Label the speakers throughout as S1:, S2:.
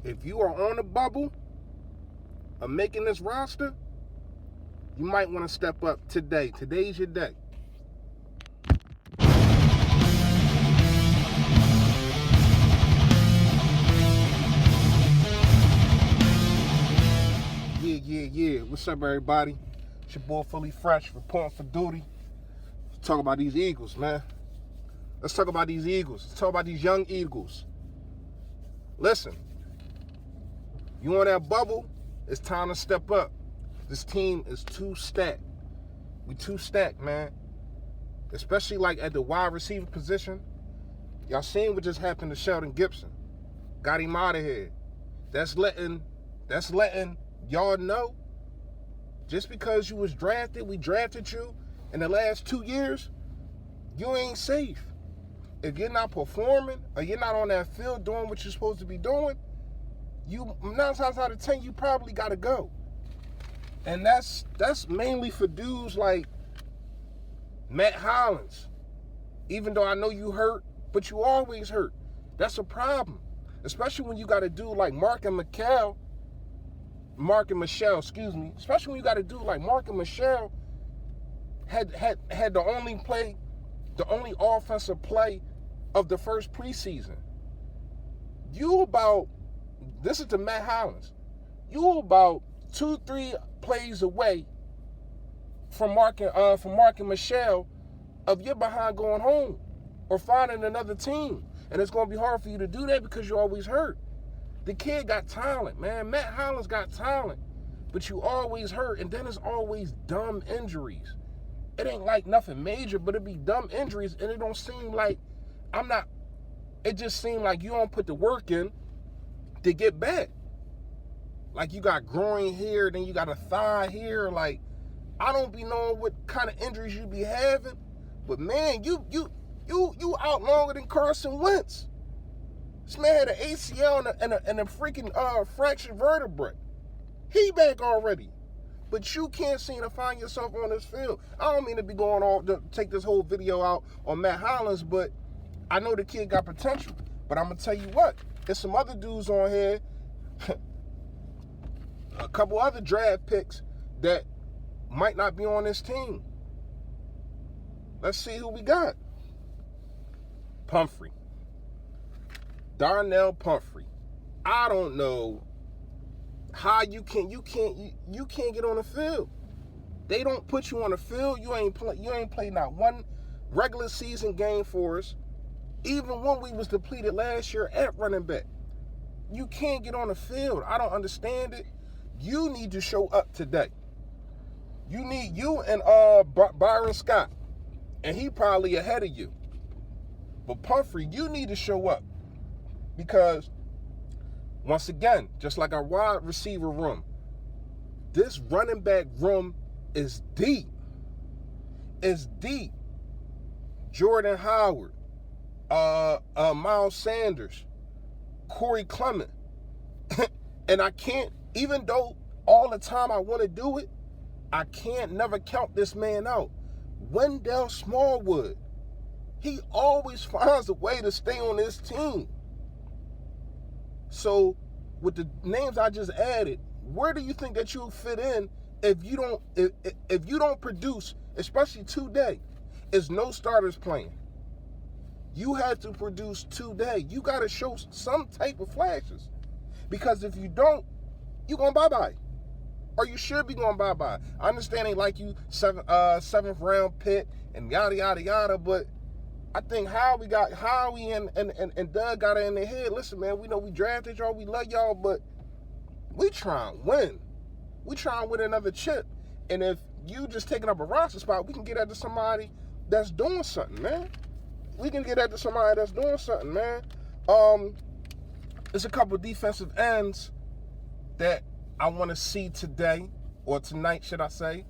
S1: If you are on the bubble of making this roster, you might want to step up today. Today's your day. Yeah. What's up, everybody? It's your boy Fully Fresh, reporting for duty. Let's talk about these Eagles, man. Let's talk about these Eagles. Let's talk about these young Eagles. Listen, you on that bubble, it's time to step up. This team is too stacked. We too stacked, man. Especially like at the wide receiver position. Y'all seen what just happened to Sheldon Gibson. Got him out of here. That's letting y'all know, just because you was drafted, we drafted you in the last 2 years, you ain't safe. If you're not performing or you're not on that field doing what you're supposed to be doing, 9 times out of 10, you probably got to go. And that's mainly for dudes like Matt Hollins. Even though I know you hurt, but you always hurt. That's a problem. Especially when you got a dude like Mark and Michelle, especially when you got a dude like Mark and Michelle had the only offensive play of the first preseason. This is to Matt Hollins, you about 2-3 plays away from Mark and Michelle of your behind going home or finding another team. And it's going to be hard for you to do that because you're always hurt. The kid got talent, man. Matt Hollins got talent, but you always hurt, and then it's always dumb injuries. It ain't like nothing major, but it be dumb injuries, and it don't seem like it just seems like you don't put the work in to get back. Like you got groin here, then you got a thigh here. Like, I don't be knowing what kind of injuries you be having, but man, you out longer than Carson Wentz. This man had an ACL and a freaking fractured vertebrae. He back already. But you can't seem to find yourself on this field. I don't mean to be going off to take this whole video out on Matt Hollins, but I know the kid got potential. But I'm going to tell you what, there's some other dudes on here, a couple other draft picks that might not be on this team. Let's see who we got. Pumphrey. Darnell Pumphrey. I don't know how you can't get on the field. They don't put you on the field. You ain't played not one regular season game for us. Even when we was depleted last year at running back. You can't get on the field. I don't understand it. You need to show up today. You and Byron Scott, and he probably ahead of you. But Pumphrey, you need to show up. Because, once again, just like our wide receiver room, this running back room is deep. It's deep. Jordan Howard, Miles Sanders, Corey Clement. And I can't, even though all the time I want to do it, I can't never count this man out. Wendell Smallwood. He always finds a way to stay on this team. So, with the names I just added, where do you think that you'll fit in if you don't produce, especially today? It's no starters playing. You have to produce today. You got to show some type of flashes, because if you don't, you're going bye-bye, or you should be going bye-bye. I understand they like you 7th round pick and yada yada yada, but I think Howie and Doug got it in their head. Listen, man, we know we drafted y'all, we love y'all, but we try and win. We try and win another chip. And if you just taking up a roster spot, we can get that to somebody that's doing something, man. There's a couple of defensive ends that I want to see today, or tonight, should I say,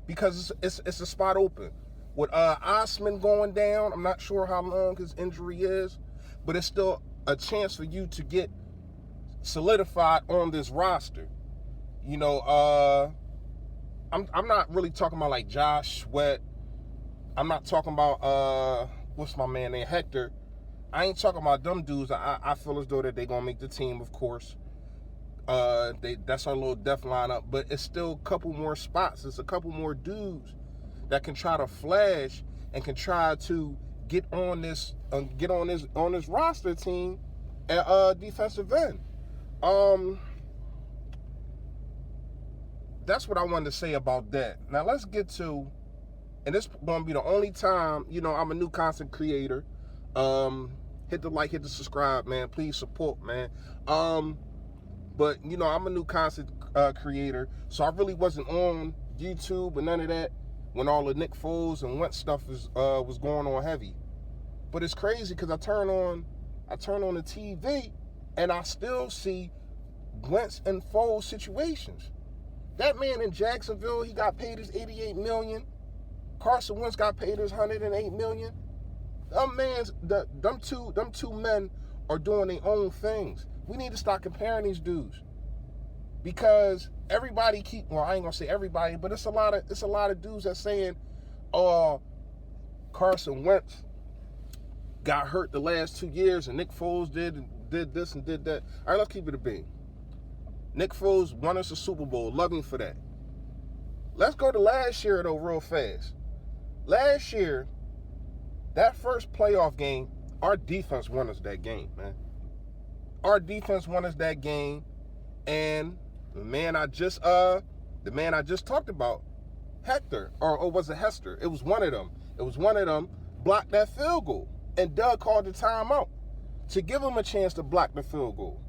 S1: because it's a spot open. With Osman going down, I'm not sure how long his injury is, but it's still a chance for you to get solidified on this roster. You know, I'm not really talking about like Josh Sweat. I'm not talking about what's my man named Hector. I ain't talking about them dudes. I feel as though that they gonna make the team, of course. That's our little death lineup, but it's still a couple more spots. It's a couple more dudes that can try to flash and can try to get on this roster team at defensive end. That's what I wanted to say about that. Now let's get to, and this is gonna be the only time, I'm a new content creator. Hit the like, hit the subscribe, man. Please support, man. But I'm a new content creator, so I really wasn't on YouTube and none of that when all the Nick Foles and Wentz stuff was going on heavy. But it's crazy because I turn on the TV and I still see Wentz and Foles situations. That man in Jacksonville, he got paid his $88 million. Carson Wentz got paid his $108 million. Them two men are doing their own things. We need to start comparing these dudes because everybody I ain't gonna say everybody, but it's a lot of dudes that's saying, "Oh, Carson Wentz got hurt the last 2 years, and Nick Foles did this and did that." All right, let's keep it a bean. Nick Foles won us a Super Bowl. Love him for that. Let's go to last year though, real fast. Last year, that first playoff game, our defense won us that game, man. Our defense won us that game, and the man I just talked about, Hector, or was it Hester? It was one of them. Blocked that field goal, and Doug called the timeout to give him a chance to block the field goal.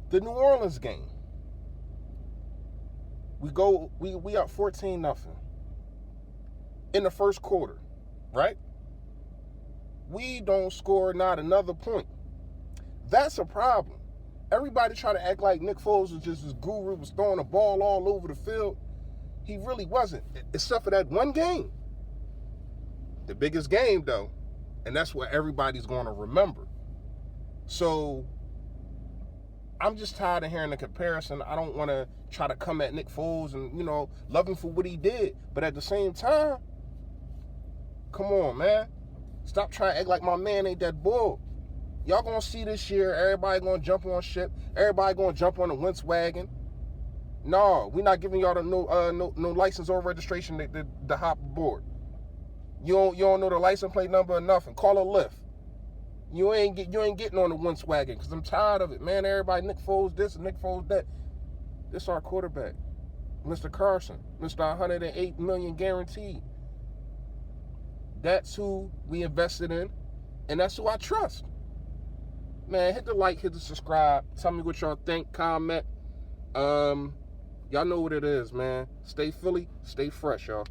S1: The New Orleans game, we up 14-0 in the first quarter, right? We don't score not another point. That's a problem. Everybody try to act like Nick Foles was just this guru, was throwing the ball all over the field. He really wasn't, except for that one game. The biggest game, though, and that's what everybody's going to remember. So I'm just tired of hearing the comparison. I don't want to try to come at Nick Foles and, love him for what he did. But at the same time, come on, man. Stop trying to act like my man ain't that bull. Y'all gonna see this year, everybody gonna jump on ship. Everybody gonna jump on the Wentz wagon. No, we not giving y'all the no license or registration to hop aboard. You don't know the license plate number or nothing. Call a Lyft. You ain't getting on the Wentz wagon because I'm tired of it, man. Everybody, Nick Foles this and Nick Foles that. This our quarterback, Mr. Carson, Mr. $108 million guaranteed. That's who we invested in, and that's who I trust. Man, hit the like, hit the subscribe. Tell me what y'all think. Comment. Y'all know what it is, man. Stay Philly, stay fresh, y'all.